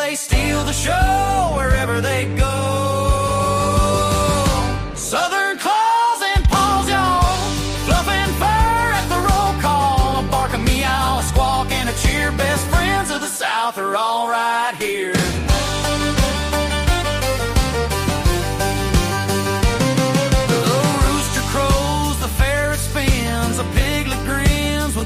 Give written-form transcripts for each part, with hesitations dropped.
they steal the show wherever they go. Southern claws and paws, y'all, fluffing fur at the roll call. A bark, a meow, a squawk, and a cheer. Best friends of the South are all right here.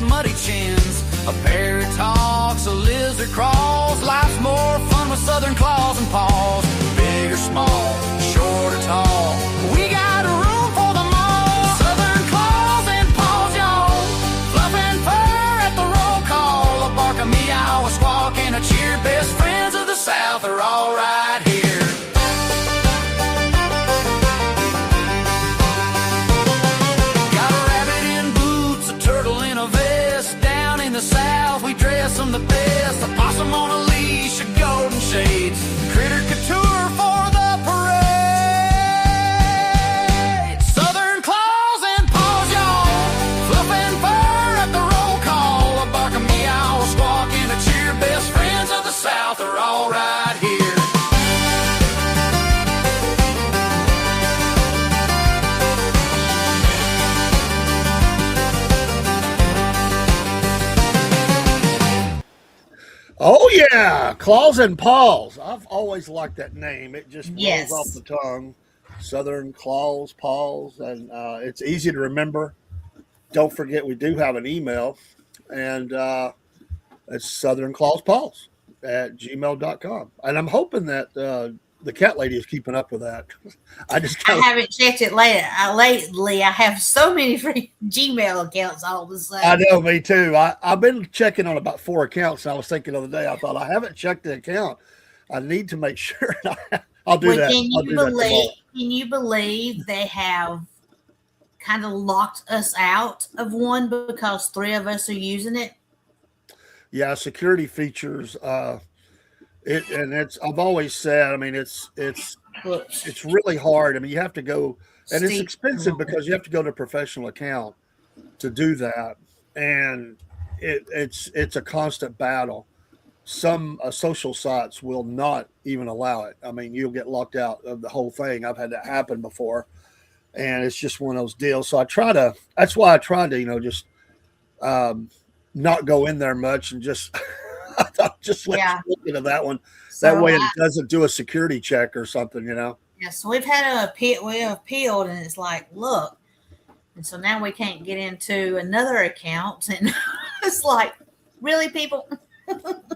Muddy chins, a parrot talks, a lizard crawls. Life's more fun with Southern claws and paws. Big or small, short or tall, we got room for them all. Southern claws and paws, y'all, fluffing fur at the roll call. A bark, a meow, a squawk, and a cheer. Best friends of the South are all right here. The South, we dress them the best. A possum on a leash, a golden shades, critter couture for the parade. Southern claws and paws, y'all, fluffing fur at the roll call. A bark, a meow, a squawk, and a cheer. Best friends of the South are all right here. Oh, yeah. Claws and Paws. I've always liked that name. It just rolls off the tongue. Southern Claws, Paws. And it's easy to remember. Don't forget, we do have an email. And it's southern-claws-paws@gmail.com. And I'm hoping that the cat lady is keeping up with that. I haven't checked it lately. I have so many free Gmail accounts all of a sudden. I know, me too. I've been checking on about 4 accounts. And I was thinking the other day, I thought, I haven't checked the account. I need to make sure. I'll do that. Can you believe they have kind of locked us out of one because 3 of us are using it? Yeah, security features. I've always said, I mean, it's really hard. I mean, you have to go, and it's expensive because you have to go to a professional account to do that. And it's a constant battle. Some social sites will not even allow it. I mean, you'll get locked out of the whole thing. I've had that happen before, and it's just one of those deals. So that's why I try to, just not go in there much and just, just let you look into that one. So that way it doesn't do a security check or something, Yeah, so we have appealed, and it's like, look. And so now we can't get into another account. And it's like, really, people?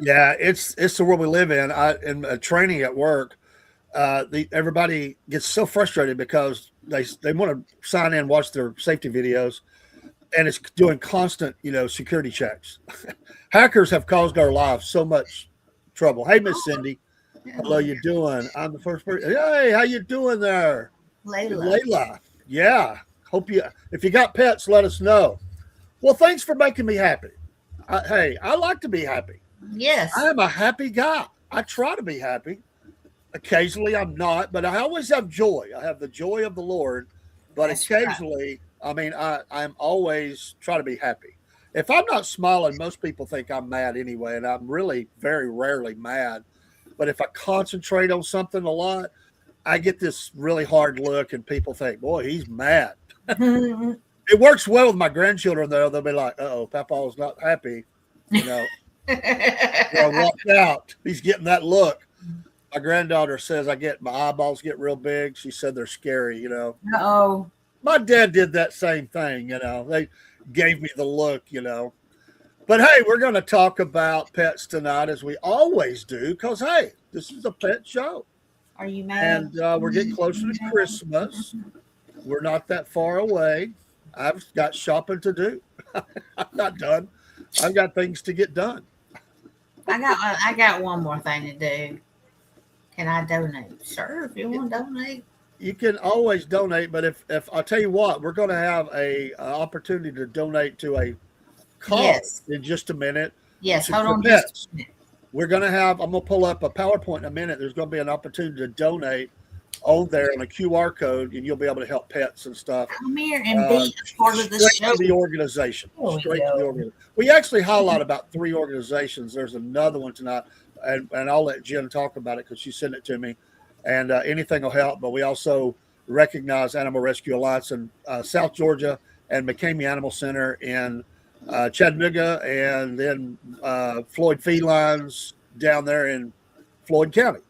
Yeah, it's the world we live in. In training at work, everybody gets so frustrated because they want to sign in, watch their safety videos, and it's doing constant, security checks. Hackers have caused our lives so much trouble. Hey, Miss Cindy, hello, you doing? I'm the first person. Hey, how you doing there? Layla. Yeah. If you got pets, let us know. Well, thanks for making me happy. I like to be happy. Yes. I am a happy guy. I try to be happy. Occasionally I'm not, but I always have joy. I have the joy of the Lord, but occasionally, I'm always try to be happy. If I'm not smiling, most people think I'm mad anyway, and I'm really very rarely mad. But if I concentrate on something a lot, I get this really hard look, and people think, boy, he's mad. It works well with my grandchildren, though. They'll be like, uh-oh, Papa's not happy. I walked out. He's getting that look. My granddaughter says my eyeballs get real big. She said they're scary, Uh-oh. My dad did that same thing, They gave me the look, But, hey, we're going to talk about pets tonight, as we always do, because, hey, this is a pet show. Are you mad? And we're getting closer to Christmas. We're not that far away. I've got shopping to do. I'm not done. I've got things to get done. I got one more thing to do. Can I donate? Sure, if you want to donate. You can always donate, but if I'll tell you what, we're going to have a opportunity to donate to a cause in just a minute. Yes, hold on just a minute. We're going to have, I'm going to pull up a PowerPoint in a minute. There's going to be an opportunity to donate on there on a QR code, and you'll be able to help pets and stuff. Come here and be a part of the Straight show. to the organization. There we Straight to the go. organization. We actually highlight about 3 organizations. There's another one tonight, and I'll let Jen talk about it because she sent it to me. And anything will help. But we also recognize Animal Rescue Alliance in South Georgia and McCamey Animal Center in Chattanooga, and then Floyd Felines down there in Floyd County.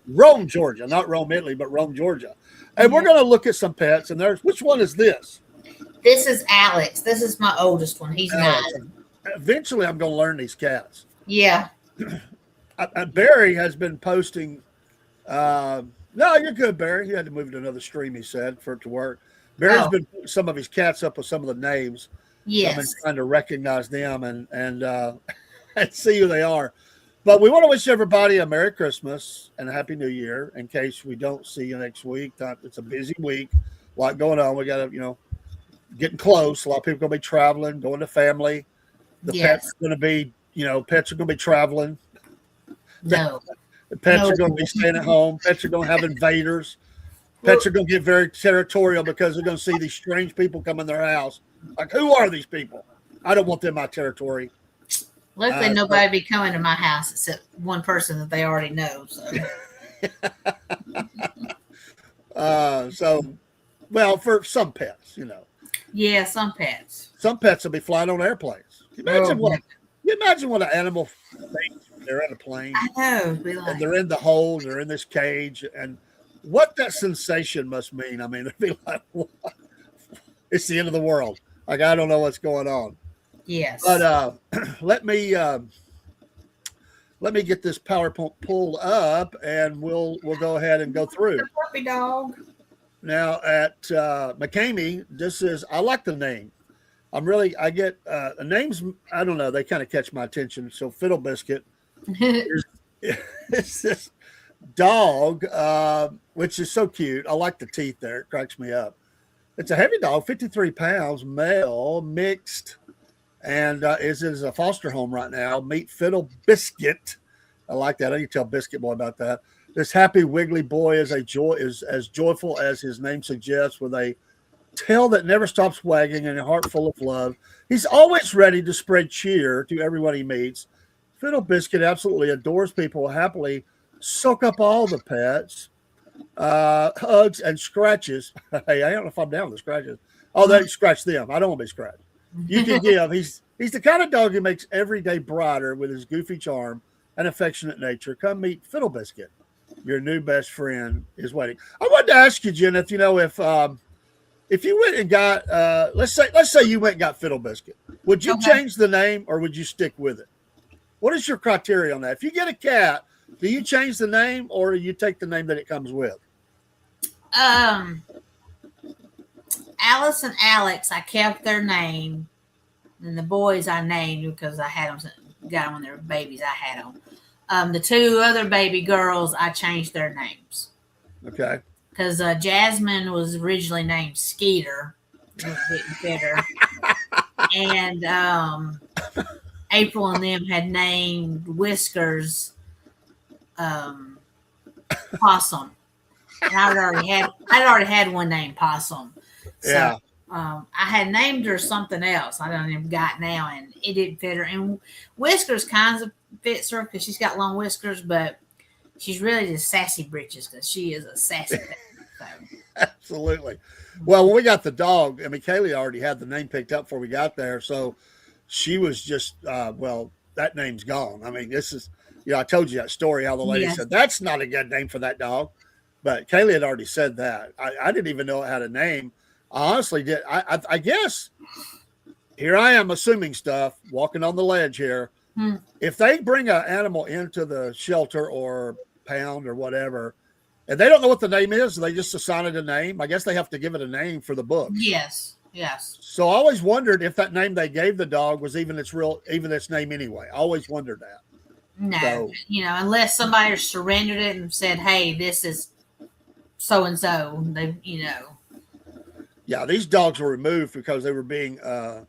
Rome, Georgia, not Rome, Italy, but Rome, Georgia. And we're going to look at some pets. And which one is this? This is Alex. This is my oldest one. He's Alex. 9. Eventually, I'm going to learn these cats. Yeah. Barry has been posting. No, you're good, Barry. You had to move to another stream, he said, for it to work. Barry's been putting some of his cats up with some of the names. Yes. I've been trying to recognize them and see who they are. But we want to wish everybody a Merry Christmas and a Happy New Year in case we don't see you next week. It's a busy week. A lot going on. We got to, getting close. A lot of people are going to be traveling, going to family. The pets are going to be, pets are going to be traveling. No. The pets are going to be staying at home. Pets are going to have invaders. Pets are going to get very territorial because they're going to see these strange people come in their house. Like, who are these people? I don't want them in my territory. Luckily, nobody be coming to my house except one person that they already know. So, well, for some pets, Yeah, some pets. Some pets will be flying on airplanes. You imagine what an animal thinks when they're in a plane. I know. And they're in the hole, they're in this cage, and what that sensation must mean. I mean, they'd be like, what? It's the end of the world. Like, I don't know what's going on. Yes. But let me get this PowerPoint pulled up, and we'll go ahead and go through. The puppy dog. Now at McCamey, I like the name. I get names. I don't know. They kind of catch my attention. So Fiddle Biscuit is this dog, which is so cute. I like the teeth there. It cracks me up. It's a heavy dog, 53 pounds, male, mixed. And is in a foster home right now. Meet Fiddle Biscuit. I like that. I can tell Biscuit Boy about that. This happy wiggly boy is as joyful as his name suggests, with a tail that never stops wagging and a heart full of love. He's always ready to spread cheer to everyone he meets. Fiddle Biscuit absolutely adores people, happily soak up all the pets, hugs and scratches. Hey, I don't know if I'm down with the scratches. Oh, they scratch them. I don't want to be scratched. You can give. He's the kind of dog who makes every day brighter with his goofy charm and affectionate nature. Come meet Fiddle Biscuit. Your new best friend is waiting. I wanted to ask you, Jen, if you went and got let's say you went and got Fiddle Biscuit, would you change the name or would you stick with it? What is your criteria on that? If you get a cat, do you change the name or do you take the name that it comes with? Alice and Alex, I kept their name, and the boys I named because I had them, got them when they were babies. I had them. The 2 other baby girls, I changed their names. Okay. Because Jasmine was originally named Skeeter, it was getting better, and April and them had named Whiskers Possum, and I'd already had one named Possum. So, yeah. I had named her something else. I don't even got now, and it didn't fit her. And Whiskers kind of fits her because she's got long whiskers, but she's really just Sassy Britches because she is a sassy thing. So. Absolutely. Well, when we got the dog, I mean, Kaylee already had the name picked up before we got there, so she was just that name's gone. I mean, this is, I told you that story how the lady said that's not a good name for that dog, but Kaylee had already said that. I didn't even know it had a name. I honestly did. I guess here I am assuming stuff, walking on the ledge here. If they bring an animal into the shelter or pound or whatever, and they don't know what the name is, they just assign it a name. I guess they have to give it a name for the book. Yes. So I always wondered if that name they gave the dog was even its name anyway. I always wondered that. No, so, unless somebody surrendered it and said, "Hey, this is so and so," they, Yeah, these dogs were removed because they were being the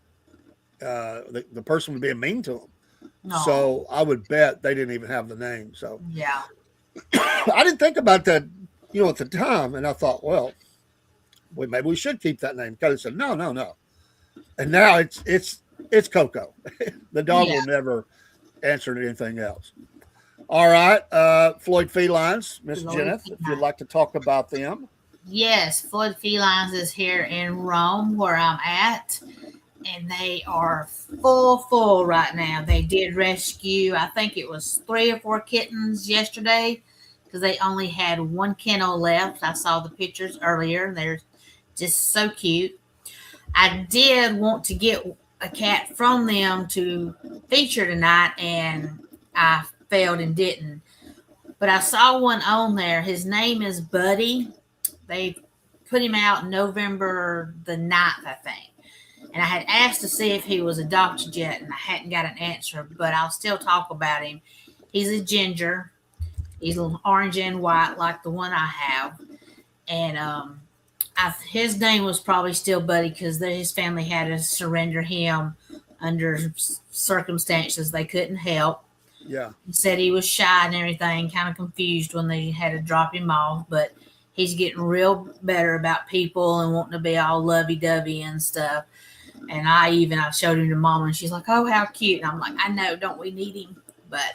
person was being mean to them. No. So I would bet they didn't even have the name. So yeah. I didn't think about that, at the time, and I thought, well, maybe we should keep that name. Cody said, no, no, no, and now it's Coco. The dog Yeah. will never answer anything else. All right, Floyd Felines, Miss Floyd Jenneth, if you'd Felines. like to talk about them. Yes, Floyd Felines is here in Rome where I'm at, and they are full right now. They did rescue, I think it was 3 or 4 kittens yesterday because they only had one kennel left. I saw the pictures earlier. They're just so cute. I did want to get a cat from them to feature tonight, and I failed and didn't. But I saw one on there. His name is Buddy. They put him out November the 9th, I think. And I had asked to see if he was adopted yet, and I hadn't got an answer, but I'll still talk about him. He's a ginger. He's orange and white like the one I have. And his name was probably still Buddy because his family had to surrender him under circumstances they couldn't help. Yeah. He said he was shy and everything, kind of confused when they had to drop him off, but he's getting real better about people and wanting to be all lovey-dovey and stuff. And I showed him to Mama, and she's like, "Oh, how cute!" And I'm like, "I know, don't we need him?" But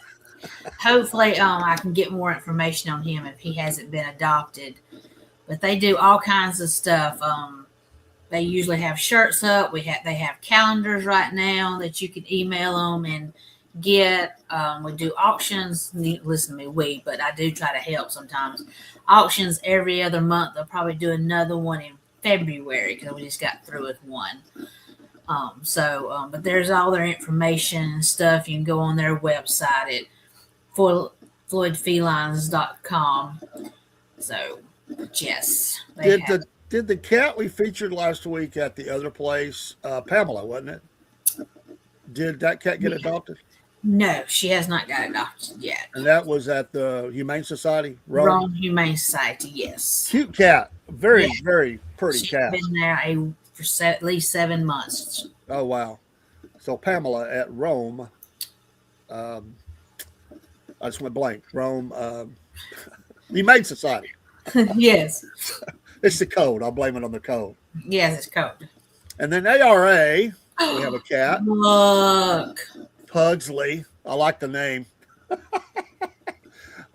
hopefully, I can get more information on him if he hasn't been adopted. But they do all kinds of stuff. They usually have shirts up. They have calendars right now that you can email them and get. We do auctions. Listen to me, but I do try to help sometimes. Auctions every other month. They'll probably do another one in February because we just got through with one. But there's all their information and stuff. You can go on their website at floydfelines.com. So, yes. Did the cat we featured last week at the other place, Pamela, wasn't it? Did that cat get adopted? No, she has not got adopted yet. And that was at the Humane Society? Rome Humane Society, yes. Cute cat. Very, very pretty cat. She's been there for at least 7 months. Oh, wow. So Pamela at Rome, I just went blank. Rome, Humane Society. Yes. It's the code. I'll blame it on the code. Yes, it's code. And then ARA, we have a cat. Look. Pugsley. I like the name.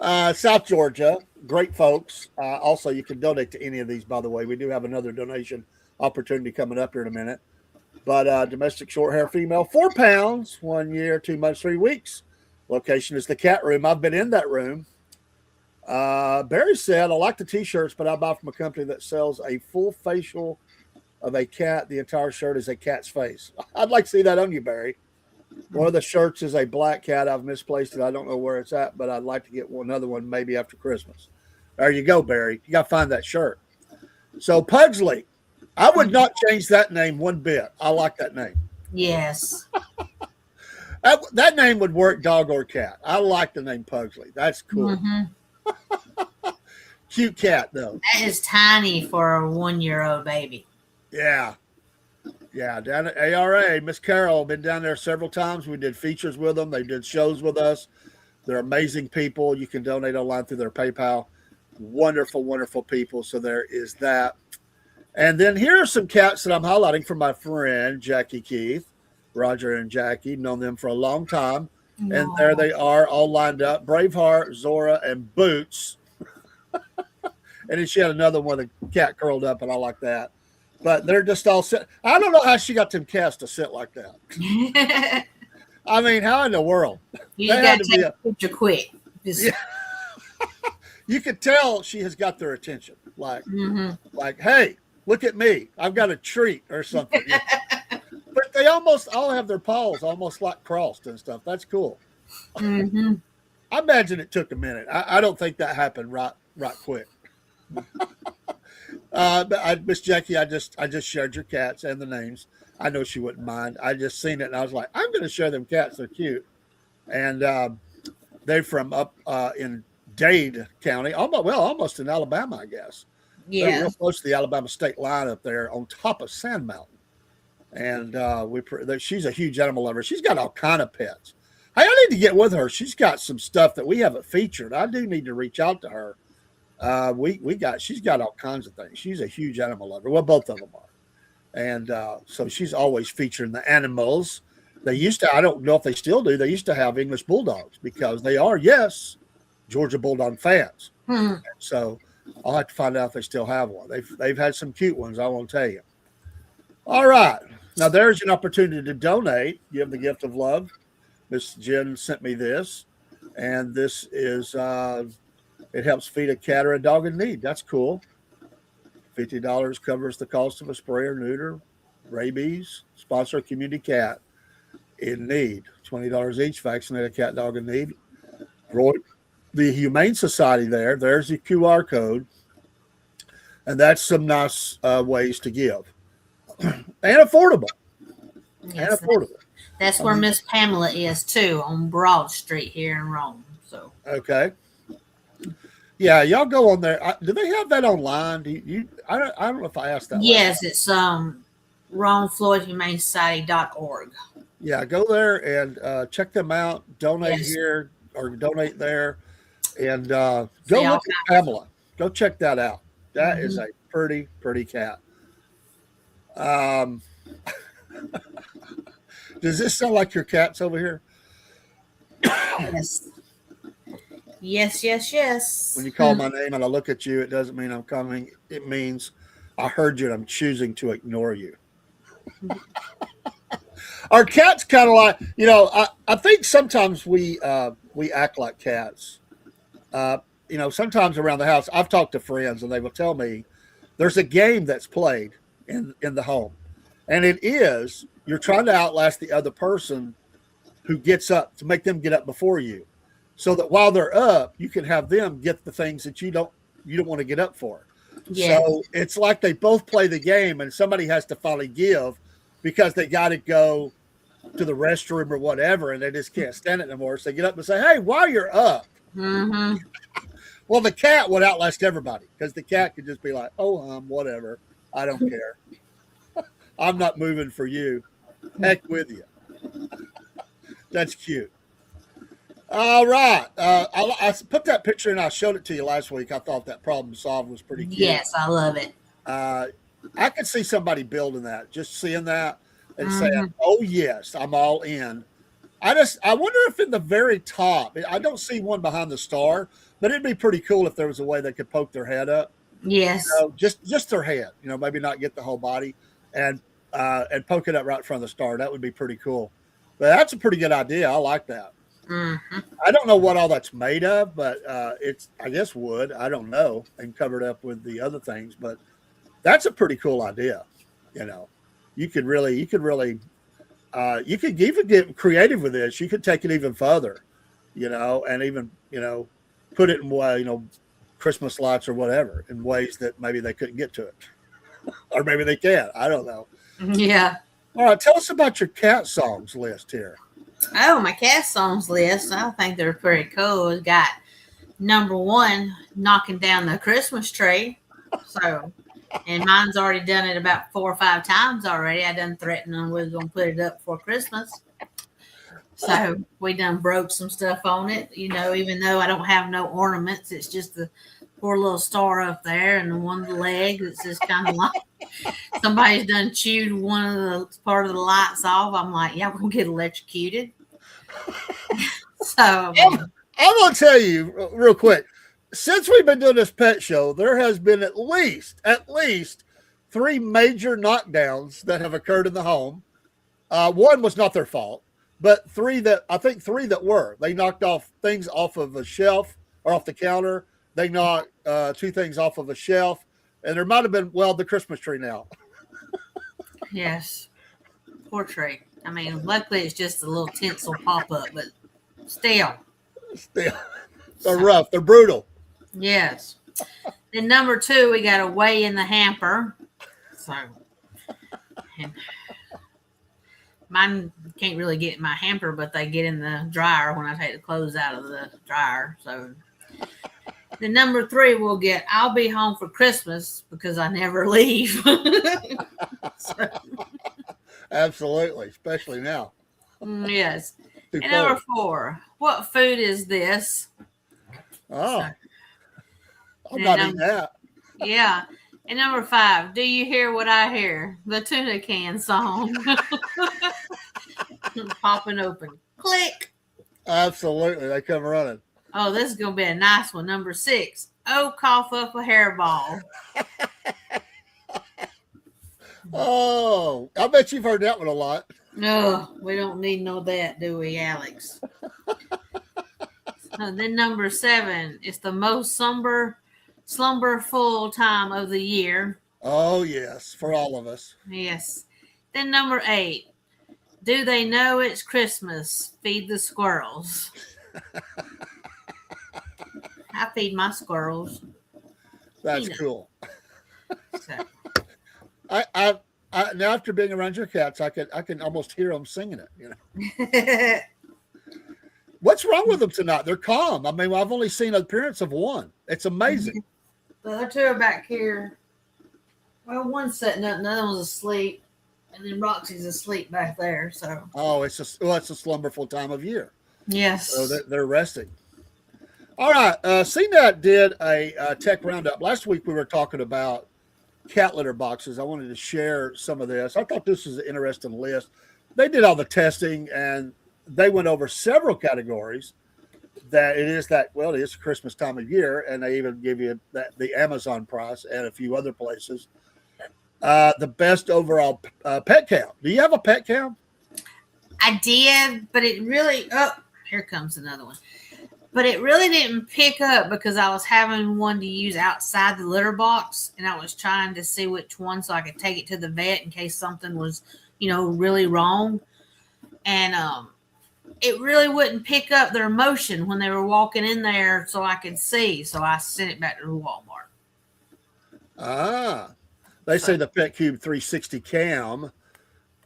South Georgia. Great folks. Also, you can donate to any of these, by the way. We do have another donation opportunity coming up here in a minute. But domestic short hair female, 4 pounds, 1 year, 2 months, 3 weeks. Location is the cat room. I've been in that room. Barry said, I like the t-shirts, but I buy from a company that sells a full facial of a cat. The entire shirt is a cat's face. I'd like to see that on you, Barry. One of the shirts is a black cat. I've misplaced it. I don't know where it's at, but I'd like to get another one maybe after Christmas. There you go, Barry. You got to find that shirt. So Pugsley, I would not change that name one bit. I like that name. Yes. That name would work, dog or cat. I like the name Pugsley. That's cool. Mm-hmm. Cute cat, though. That is tiny for a 1-year-old baby. Yeah. Yeah, down at ARA, Miss Carol, been down there several times. We did features with them. They did shows with us. They're amazing people. You can donate online through their PayPal. Wonderful, wonderful people. So there is that. And then here are some cats that I'm highlighting from my friend, Jackie Keith, Roger and Jackie. Known them for a long time. No. And there they are all lined up. Braveheart, Zora, and Boots. And then she had another one, the cat curled up, and I like that. But they're just all sit. I don't know how she got them cats to sit like that. I mean, how in the world? You got to take a picture quick. Just... Yeah. You could tell she has got their attention. Like, hey, look at me. I've got a treat or something. But they almost all have their paws almost like crossed and stuff. That's cool. Mm-hmm. I imagine it took a minute. I don't think that happened right quick. But Miss Jackie, I just shared your cats and the names. I know she wouldn't mind. I just seen it and I was like, I'm going to share them cats. They're cute, and they're from up in Dade County, almost in Alabama, I guess. Yeah, they're real close to the Alabama state line up there on top of Sand Mountain. And she's a huge animal lover. She's got all kind of pets. Hey, I need to get with her. She's got some stuff that we haven't featured. I do need to reach out to her. She's got all kinds of things. She's a huge animal lover. Well, both of them are, and so she's always featuring the animals. They used to. I don't know if they still do. They used to have English bulldogs because they are, yes, Georgia Bulldog fans. So I'll have to find out if they still have one. They've had some cute ones. I won't tell you. All right, now there's an opportunity to donate. Give the gift of love. Miss Jen sent me this, and this is it helps feed a cat or a dog in need. That's cool. $50 covers the cost of a spray or neuter, rabies, sponsor a community cat in need. $20 each, vaccinate a cat, dog in need. The Humane Society there's the QR code, and that's some nice ways to give. And affordable. Yes, and affordable. That's where Miss Pamela is too, on Broad Street here in Rome. So okay, yeah, y'all go on there. Do they have that online? I don't know if I asked that. Yes, it's RomeFloydHumaneSociety.org. Yeah, go there and check them out. Donate here or donate there, and go look at Pamela. Go check that out. That is a pretty cat. Does this sound like your cats over here? Yes. Yes. When you call my name and I look at you, it doesn't mean I'm coming. It means I heard you and I'm choosing to ignore you. Our cats kind of like, I think sometimes we act like cats. Sometimes around the house, I've talked to friends and they will tell me there's a game that's played in the home. And it is, you're trying to outlast the other person who gets up, to make them get up before you, so that while they're up, you can have them get the things that you don't want to get up for. Yeah. So it's like they both play the game, and somebody has to finally give because they got to go to the restroom or whatever, and they just can't stand it anymore. So they get up and say, "Hey, while you're up." Mm-hmm. Well, the cat would outlast everybody because the cat could just be like, "Oh, whatever. I don't care. I'm not moving for you. Heck with you." That's cute. All right. I put that picture and I showed it to you last week. I thought that problem solved was pretty cute. Yes, I love it. I could see somebody building that, just seeing that and saying, "Oh, yes, I'm all in." I wonder if in the very top, I don't see one behind the star, but it'd be pretty cool if there was a way they could poke their head up. Yes. Just their head, maybe not get the whole body. And poke it up right in front of the star. That would be pretty cool. But that's a pretty good idea. I like that. Mm-hmm. I don't know what all that's made of, but it's, I guess, wood. I don't know, and covered up with the other things. But that's a pretty cool idea. You could even get creative with this. You could take it even further, and even put it in Christmas lights or whatever in ways that maybe they couldn't get to it, or maybe they can. I don't know. Yeah. All right. Tell us about your cat songs list here. Oh, my cat songs list. I think they're pretty cool. It's got number 1, knocking down the Christmas tree. So, and mine's already done it about 4 or 5 times already. I done threatened them we was going to put it up for Christmas. So we done broke some stuff on it, even though I don't have no ornaments. It's just the poor little star up there and the one leg that's just kind of like somebody's done chewed one of the part of the lights off. I'm like, yeah, we're going to get electrocuted. So I'm going to tell you real quick. Since we've been doing this pet show, there has been at least 3 major knockdowns that have occurred in the home. One was not their fault, but 3 that were. They knocked off things off of a shelf or off the counter. They knocked 2 things off of a shelf, and there might have been, the Christmas tree now. Yes. Poor tree. I mean, luckily it's just a little tinsel pop-up, but still. They're rough. They're brutal. Yes. Then number 2, we got away in the hamper. So, mine can't really get in my hamper, but they get in the dryer when I take the clothes out of the dryer. So, the number 3 will get, I'll be home for Christmas because I never leave. So. Absolutely, especially now. Yes. And number 4, what food is this? Oh, So, I'm not eating that. Yeah. And number 5, do you hear what I hear? The tuna can song. Popping open. Click. Absolutely. They come running. Oh, this is going to be a nice one. Number 6, oh, cough up a hairball. Oh, I bet you've heard that one a lot. No, we don't need no that, do we, Alex? Then number 7, it's the most slumberful time of the year. Oh, yes, for all of us. Yes. Then number 8, do they know it's Christmas? Feed the squirrels. I feed my squirrels. That's cool. So. I now after being around your cats, I can almost hear them singing it. You know. What's wrong with them tonight? They're calm. I mean, I've only seen an appearance of one. It's amazing. The other 2 are back here. Well, one's sitting up, and the other one's asleep, and then Roxy's asleep back there. So. Oh, it's a slumberful time of year. Yes. So they're resting. All right. CNET did a tech roundup. Last week we were talking about cat litter boxes. I wanted to share some of this. I thought this was an interesting list. They did all the testing and they went over several categories that it is Christmas time of year. And they even give you the Amazon price and a few other places. The best overall pet count. Do you have a pet count? I did, but it really, here comes another one. But it really didn't pick up because I was having one to use outside the litter box, and I was trying to see which one so I could take it to the vet in case something was, really wrong. And it really wouldn't pick up their motion when they were walking in there so I could see. So I sent it back to Walmart. They say the Pet Cube 360 cam,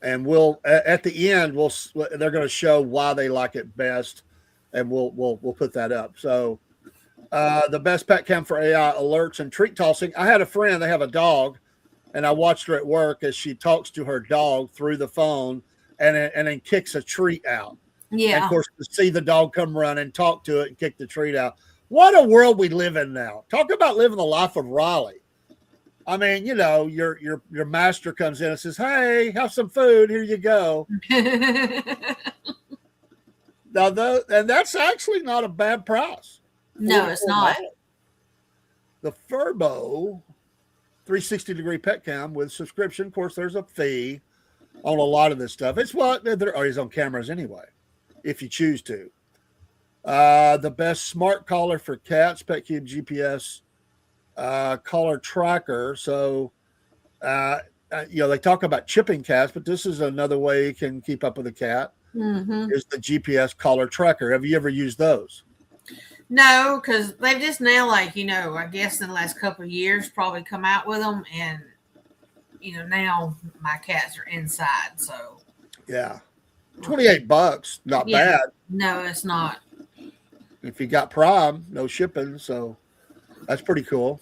and we'll at the end they're going to show why they like it best. And we'll put that up. So the best pet cam for AI alerts and treat tossing. I had a friend, they have a dog, and I watched her at work as she talks to her dog through the phone and then kicks a treat out. Yeah. And of course, to see the dog come run and talk to it and kick the treat out. What a world we live in now. Talk about living the life of Raleigh. I mean, your master comes in and says, "Hey, have some food. Here you go." Now, and that's actually not a bad price. No, it's not. The Furbo 360-degree pet cam with subscription. Of course, there's a fee on a lot of this stuff. It's he's on cameras anyway, if you choose to. The best smart collar for cats, Pet Cube GPS collar tracker. So, they talk about chipping cats, but this is another way you can keep up with a cat. Mm-hmm. Is the GPS collar tracker. Have you ever used those? No, because they've just now, I guess in the last couple of years, probably come out with them, and now my cats are inside. So yeah, $28, not bad. No, it's not. If you got Prime, no shipping, so that's pretty cool.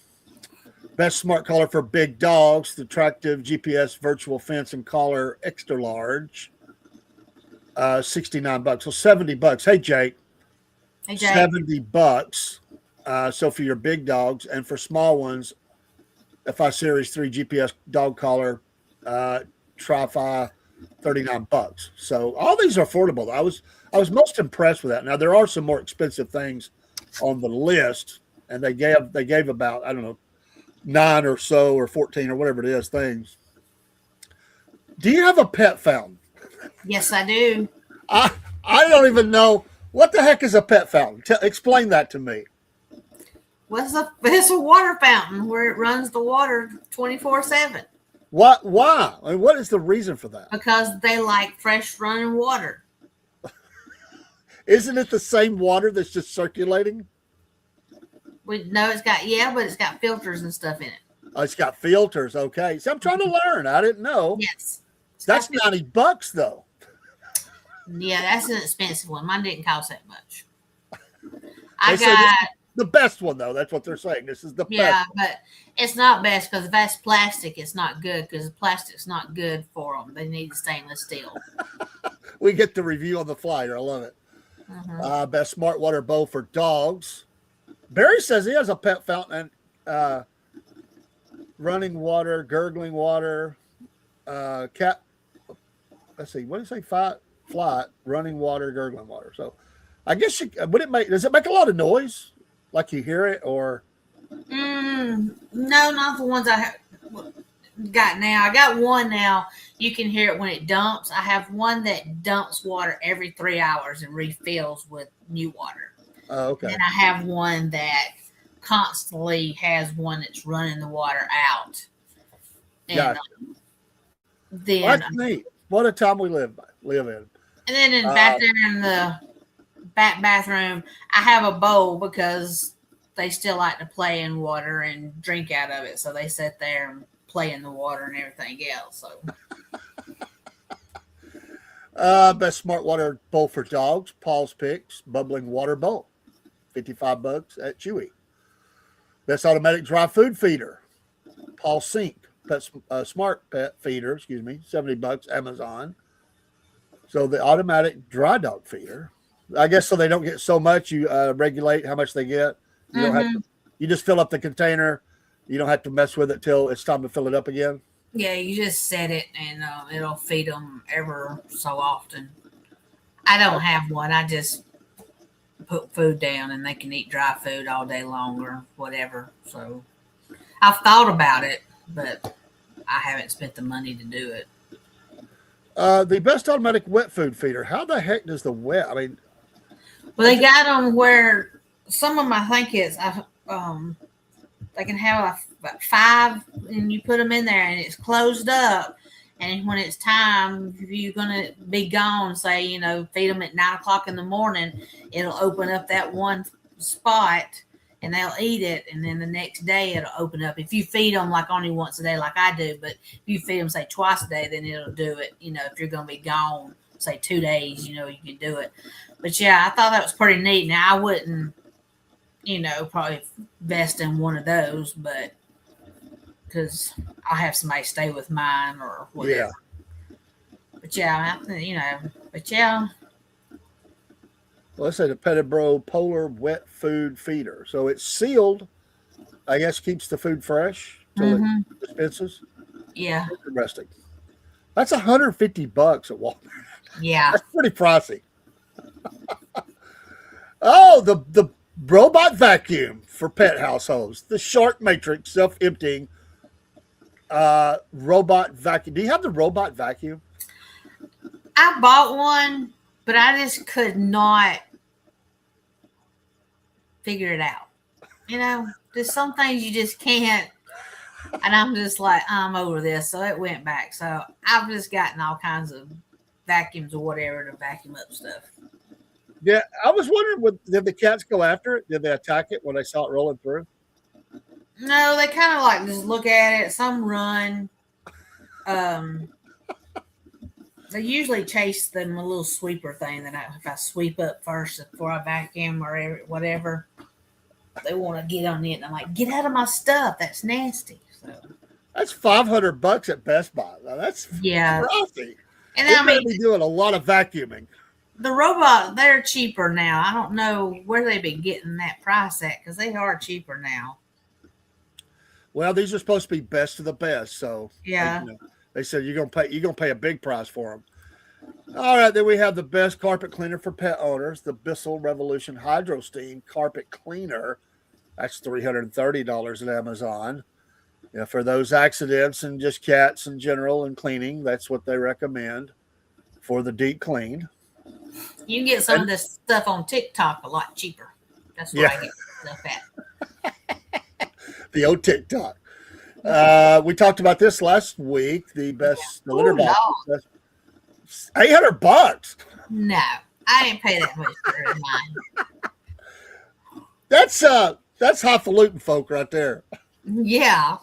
Best smart collar for big dogs, the attractive GPS virtual fence and collar extra large. $69, so $70. Hey Jake. $70. So for your big dogs, and for small ones, FI Series 3 GPS dog collar, Tri-Fi, $39. So all these are affordable. I was most impressed with that. Now there are some more expensive things on the list, and they gave about 9 or so or 14 or whatever it is things. Do you have a pet fountain? Yes, I do. I don't even know. What the heck is a pet fountain? Explain that to me. Well, it's a water fountain where it runs the water 24/7. What? Why? I mean, what is the reason for that? Because they like fresh running water. Isn't it the same water that's just circulating? No, but it's got filters and stuff in it. Oh, it's got filters. Okay. So I'm trying to learn. I didn't know. Yes. That's $90 though. Yeah, that's an expensive one. Mine didn't cost that much. The best one though. That's what they're saying. This is the best. Yeah, but it's not best because if that's plastic, it's not good because plastic's not good for them. They need stainless steel. we get the review on the fly here. I love it. Best smart water bowl for dogs. Barry says he has a pet fountain, running water, gurgling water, cat. Let's see, what did he say? Flight, running water, gurgling water. So, I guess does it make a lot of noise, like you hear it, or? No, not the ones I got now. I got one now. You can hear it when it dumps. I have one that dumps water every 3 hours and refills with new water. Oh, okay. And I have one that constantly has one that's running the water out. And Yeah. Then That's neat. What a time we live in. And then back there in the back bathroom, I have a bowl because they still like to play in water and drink out of it. So they sit there and play in the water and everything else. So Best smart water bowl for dogs. Paws Picks bubbling water bowl, $55 at Chewy. Best automatic dry food feeder. Paul Sink smart pet feeder. $70 Amazon. So the automatic dry dog feeder. I guess so they don't get so much. You regulate how much they get. You don't have to. You just fill up the container. You don't have to mess with it till it's time to fill it up again. Yeah, you just set it and it'll feed them ever so often. I don't have one. I just put food down and they can eat dry food all day long or whatever. So I've thought about it, but I haven't spent the money to do it. The best automatic wet food feeder. How the heck does the wet? I mean, well, they got them where some of them, I think it's they can have like 5, and you put them in there, and it's closed up. And when it's time, if you're gonna be gone, say feed them at 9:00 in the morning, it'll open up that one spot, and they'll eat it. And then the next day, it'll open up. If you feed them like only once a day, like I do, but if you feed them say twice a day, then it'll do it. If you're gonna be gone, say 2 days, you can do it. But yeah, I thought that was pretty neat. Now I wouldn't, probably invest in one of those, but because I'll have somebody stay with mine or whatever. Yeah. But yeah, Well, let's say the Pettibro Polar Wet Food Feeder. So it's sealed. I guess keeps the food fresh till it dispenses. Yeah. Interesting. That's $150 at Walmart. Yeah. That's pretty pricey. Oh, the robot vacuum for pet households. The Shark Matrix self-emptying robot vacuum. Do you have the robot vacuum? I bought one, but I just could not figure it out. There's some things you just can't. And I'm just like, I'm over this. So it went back. So I've just gotten all kinds of vacuums or whatever to vacuum up stuff. Yeah, I was wondering, did the cats go after it? Did they attack it when they saw it rolling through? No, they kind of like just look at it. Some run. They usually chase them a little sweeper thing that if I sweep up first before I vacuum or whatever, they want to get on it. And I'm like, get out of my stuff. That's nasty. So that's $500 at Best Buy. Now, that's frothy. And I mean, be doing a lot of vacuuming. The robot, they're cheaper now. I don't know where they've been getting that price at because they are cheaper now. Well, these are supposed to be best of the best, so yeah. They said you're gonna pay a big price for them. All right, then we have the best carpet cleaner for pet owners, the Bissell Revolution Hydro Steam Carpet Cleaner. That's $330 at Amazon. Yeah, for those accidents and just cats in general and cleaning, that's what they recommend for the deep clean. You can get some of this stuff on TikTok a lot cheaper. That's where I get stuff at. The old TikTok. We talked about this last week. The best the litter box. $800. No, I didn't pay that much for mine. That's highfalutin folk right there. Yeah.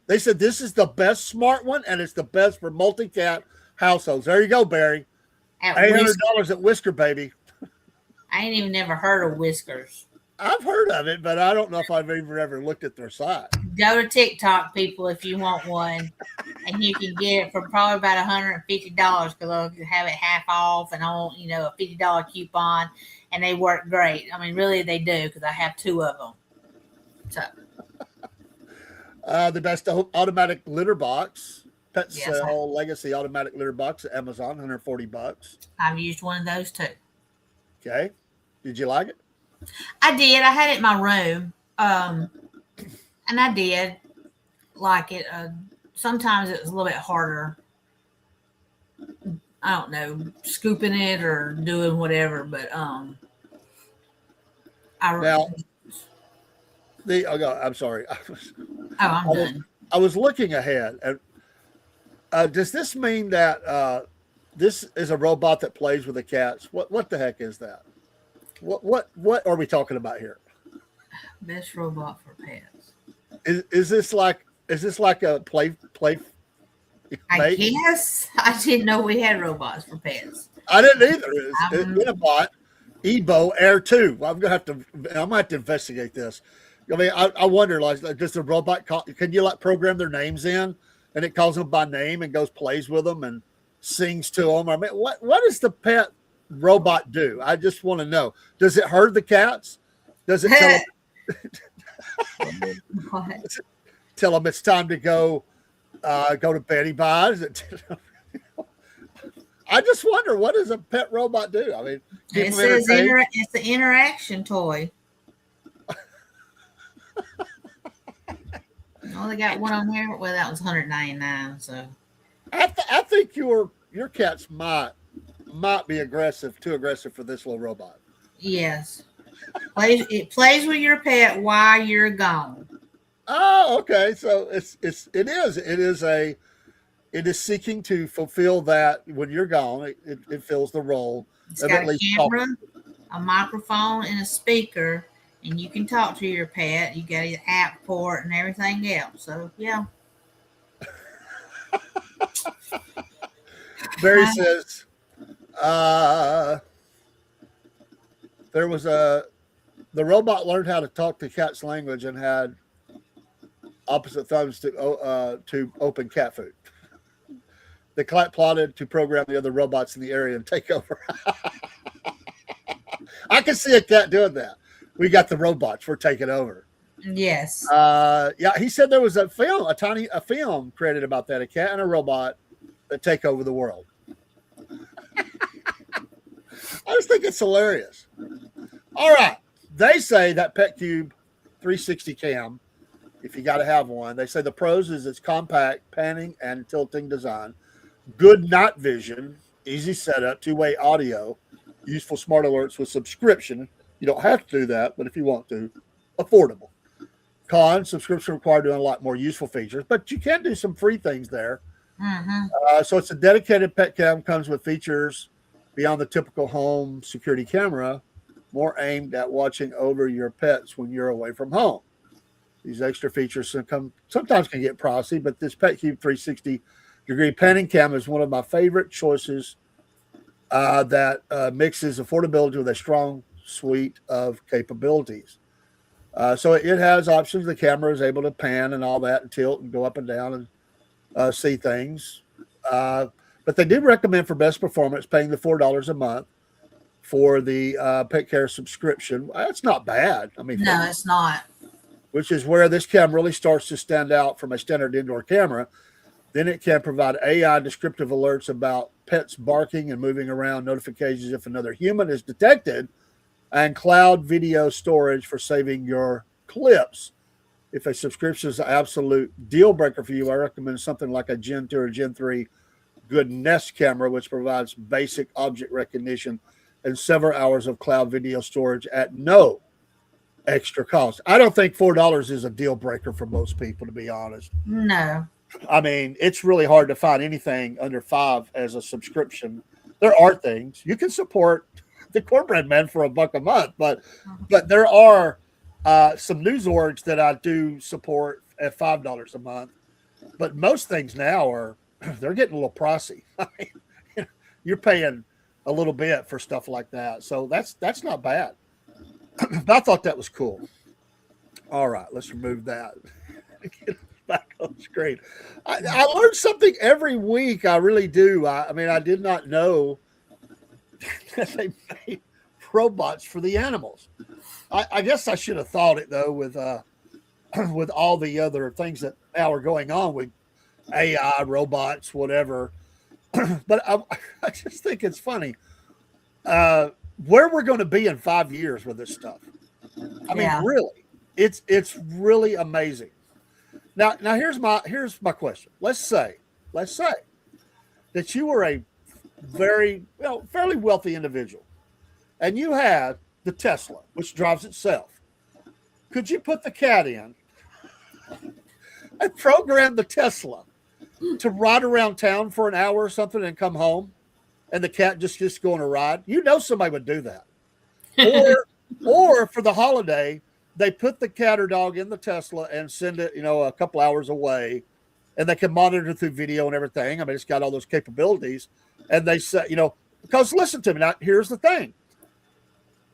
They said this is the best smart one, and it's the best for multi-cat households. There you go, Barry. $800 at Whisker, baby. I ain't even never heard of Whiskers. I've heard of it, but I don't know if I've ever looked at their site. Go to TikTok, people, if you want one, and you can get it for probably about $150 because they'll have it half off and on, a $50 coupon, and they work great. I mean, really, they do because I have 2 of them. So, the best automatic litter box, Pet Yes, Cell Legacy automatic litter box at Amazon, $140. I've used one of those too. Okay, did you like it? I did. I had it in my room, and I did like it. Sometimes it was a little bit harder. I don't know, scooping it or doing whatever, but Now, I'm sorry. I'm done. I was looking ahead, and does this mean that this is a robot that plays with the cats? What the heck is that? What are we talking about here? Best robot for pets. Is this like a play? I guess I didn't know we had robots for pets. I didn't either. It's Inabot Ebo Air 2. I'm gonna have to investigate this. I mean, I wonder, like, does the robot can you program their names in, and it calls them by name and plays with them and sings to them? I mean, what does the pet robot do? I just want to know. Does it herd the cats? Does it tell them it's time to go to bed? By? I just wonder, what does a pet robot do? I mean, it says it's the interaction toy. Oh, they got one on there. Well, that was $199. So I think your cats might be too aggressive for this little robot. Yes, it plays with your pet while you're gone. Oh, okay. So it is seeking to fulfill that when you're gone. It fills the role. It's got a camera, a microphone, and a speaker, and you can talk to your pet. You got an app for it and everything else. So yeah. Barry says, the robot learned how to talk the cat's language and had opposite thumbs to open cat food. The cat plotted to program the other robots in the area and take over. I can see a cat doing that. We got the robots. We're taking over. Yes. Yeah, he said there was a film created about that, a cat and a robot that take over the world. I just think it's hilarious. All right. They say that PetCube 360 cam, if you got to have one, they say the pros is its compact panning and tilting design, good night vision, easy setup, two-way audio, useful smart alerts with subscription. You don't have to do that, but if you want to, affordable. Con, subscription required to unlock more useful features, but you can do some free things there. Mm-hmm. So it's a dedicated pet cam, comes with features beyond the typical home security camera, more aimed at watching over your pets when you're away from home. These extra features sometimes can get pricey, but this PetCube 360-degree panning cam is one of my favorite choices that mixes affordability with a strong suite of capabilities. So it has options. The camera is able to pan and all that and tilt and go up and down and see things. But they do recommend for best performance paying the $4 a month for the pet care subscription. That's not bad. I mean, no, it's not. Which is where this cam really starts to stand out from a standard indoor camera. Then it can provide AI descriptive alerts about pets barking and moving around, notifications if another human is detected, and cloud video storage for saving your clips. If a subscription is an absolute deal breaker for you, I recommend something like a Gen 2 or Gen 3 Good Nest camera, which provides basic object recognition and several hours of cloud video storage at no extra cost. I don't think $4 is a deal breaker for most people, to be honest. No. I mean, it's really hard to find anything under $5 as a subscription. There are things you can support the Cornbread Man for $1 a month, but there are some news orgs that I do support at $5 a month. But most things now they're getting a little pricey. I mean, you're paying a little bit for stuff like that, so that's not bad. I thought that was cool. All right, let's remove that. Get back on the screen. I learn something every week. I really do. I mean, I did not know that they made robots for the animals. I guess I should have thought it though with all the other things that now are going on with AI, robots, whatever. But I just think it's funny where we're going to be in 5 years with this stuff. I mean, really, it's really amazing. Now here's my question. Let's say that you were a very fairly wealthy individual, and you had the Tesla, which drives itself. Could you put the cat in and program the Tesla to ride around town for an hour or something and come home, and the cat just go on a ride? You know somebody would do that. Or for the holiday, they put the cat or dog in the Tesla and send it, a couple hours away, and they can monitor through video and everything. I mean, it's got all those capabilities. And they say, because listen to me. Now, here's the thing.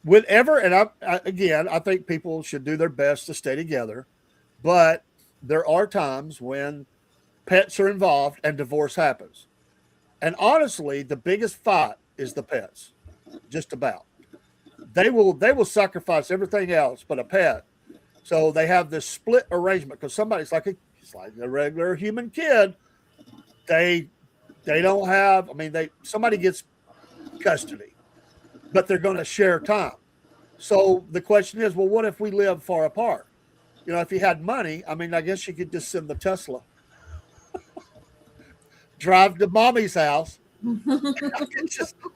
Whenever, and I think people should do their best to stay together, but there are times when pets are involved and divorce happens. And honestly, the biggest fight is the pets, just about. They will sacrifice everything else but a pet. So they have this split arrangement because somebody's like a regular human kid. They don't have, somebody gets custody, but they're going to share time. So the question is, well, what if we live far apart? If you had money, I guess you could just send the Tesla, drive to mommy's house.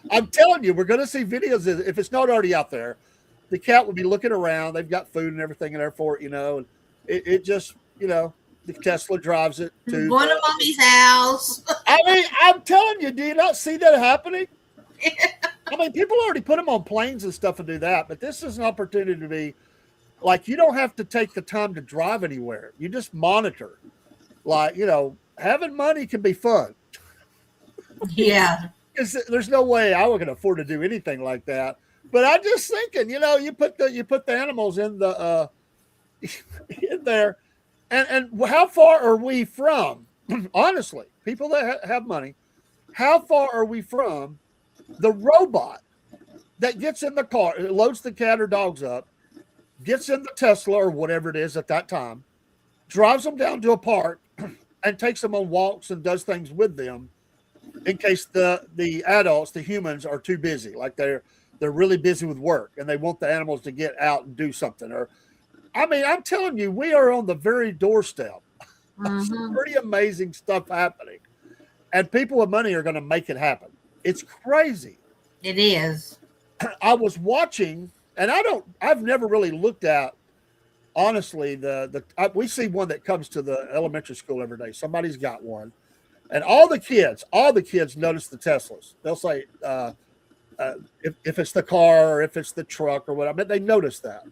I'm telling you, we're going to see videos. If it's not already out there, the cat will be looking around. They've got food and everything in there for it, and it just, the Tesla drives it to going to mommy's house. I'm telling you, do you not see that happening? People already put them on planes and stuff and do that, but this is an opportunity to be like, you don't have to take the time to drive anywhere. You just monitor. Like, having money can be fun. Yeah. Because there's no way I can afford to do anything like that. But I'm just thinking, you put the animals in the in there, and how far are we from? Honestly, people that have money, how far are we from the robot that gets in the car, loads the cat or dogs up, gets in the Tesla or whatever it is at that time, drives them down to a park, and takes them on walks and does things with them, in case the adults, the humans, are too busy, like they're really busy with work and they want the animals to get out and do something. Or, I'm telling you, we are on the very doorstep of some pretty amazing stuff happening, and people with money are going to make it happen. It's crazy. It is. I was watching, and I've never really looked at, honestly, we see one that comes to the elementary school every day. Somebody's got one. And all the kids notice the Teslas. They'll say, if it's the car or if it's the truck or whatever, they notice that.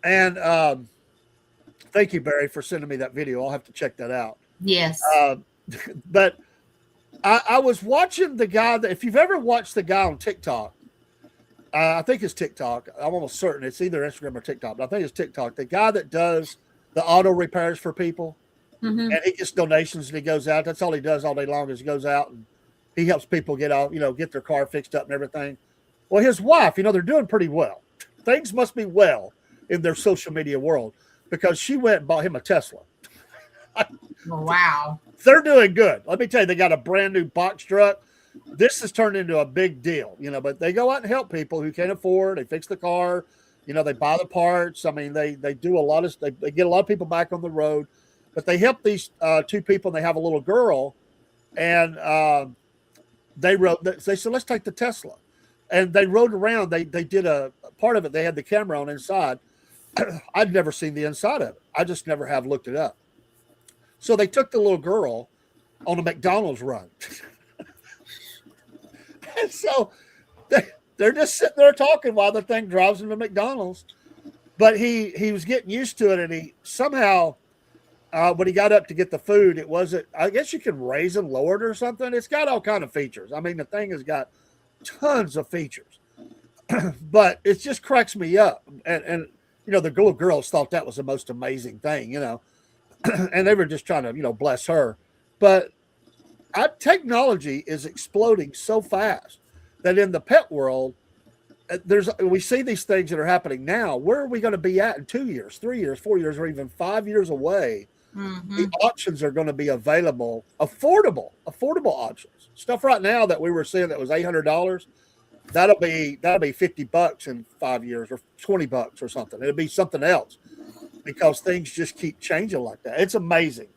And thank you, Barry, for sending me that video. I'll have to check that out. Yes. But I was watching the guy that, if you've ever watched the guy on TikTok, I think it's TikTok. I'm almost certain it's either Instagram or TikTok, but I think it's TikTok. The guy that does the auto repairs for people. And he gets donations and he goes out. That's all he does all day long, is he goes out and he helps people get out, get their car fixed up and everything. Well, his wife, they're doing pretty well. Things must be well in their social media world, because she went and bought him a Tesla. Wow. They're doing good. Let me tell you, they got a brand new box truck. This has turned into a big deal, but they go out and help people who can't afford. They fix the car, they buy the parts. They do a lot of, they get a lot of people back on the road. But they help these two people, and they have a little girl, and they said, let's take the Tesla. And they rode around. They did a part of it. They had the camera on inside. I'd never seen the inside of it. I just never have looked it up. So they took the little girl on a McDonald's run. And so they're just sitting there talking while the thing drives them to McDonald's. But he was getting used to it, and he somehow, when he got up to get the food, it wasn't, I guess you can raise and lower it or something. It's got all kind of features. The thing has got tons of features, but it just cracks me up. And the little girls thought that was the most amazing thing, and they were just trying to, bless her. But technology is exploding so fast that in the pet world, we see these things that are happening now. Where are we going to be at in 2 years, 3 years, 4 years, or even 5 years away? The options are going to be available, affordable options. Stuff right now that we were seeing that was $800, that'll be $50 in 5 years, or $20 or something. It'll be something else because things just keep changing like that. It's amazing.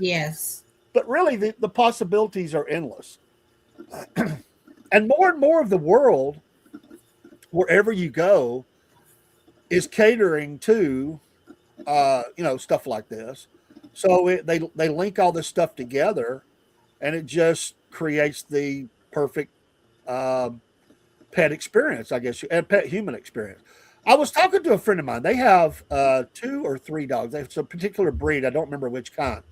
Yes. But really, the possibilities are endless. And more of the world, wherever you go, is catering to, stuff like this. So they link all this stuff together, and it just creates the perfect pet experience, I guess, and pet human experience. I was talking to a friend of mine. They have 2 or 3 dogs. It's a particular breed. I don't remember which kind.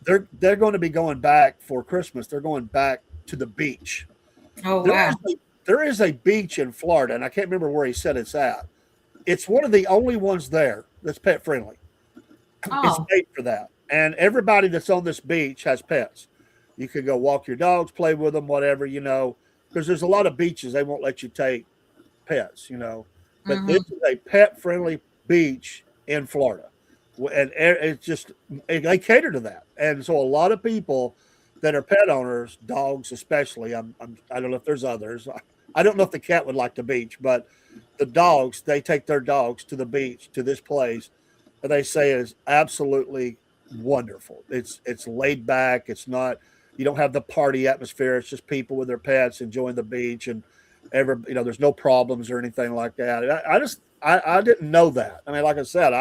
They're going to be going back for Christmas. They're going back to the beach. Oh, wow. There is a beach in Florida, and I can't remember where he said it's at. It's one of the only ones there that's pet friendly. It's made for that. And everybody that's on this beach has pets. You can go walk your dogs, play with them, whatever, because there's a lot of beaches they won't let you take pets, But this is a pet friendly beach in Florida. And it's just, they cater to that. And so a lot of people that are pet owners, dogs especially, I don't know if there's others. I don't know if the cat would like the beach, but the dogs, they take their dogs to the beach, to this place, and they say it is absolutely wonderful. It's laid back. It's not, you don't have the party atmosphere. It's just people with their pets enjoying the beach, and there's no problems or anything like that. I didn't know that. I mean, like I said,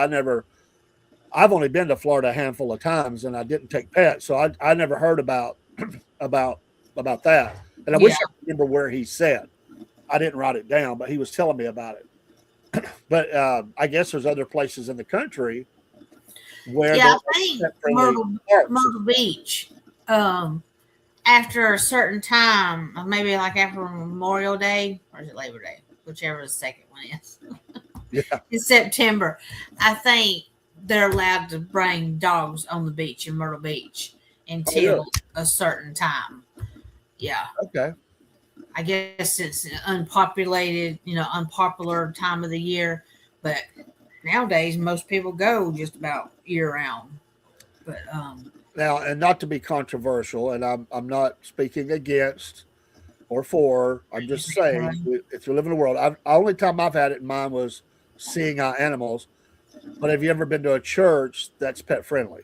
I've only been to Florida a handful of times, and I didn't take pets, so I never heard about that. And I wish I remember where he said. I didn't write it down, but he was telling me about it. But I guess there's other places in the country where I think Myrtle Beach. After a certain time, maybe like after Memorial Day, or is it Labor Day, whichever the second one is. In September, I think they're allowed to bring dogs on the beach in Myrtle Beach until a certain time. Yeah. Okay. I guess it's unpopular time of the year, but nowadays most people go just about year round. But now, and not to be controversial, and I'm not speaking against or for. I'm just saying, if you live in the world, the only time I've had it in mind was seeing animals. But have you ever been to a church that's pet friendly?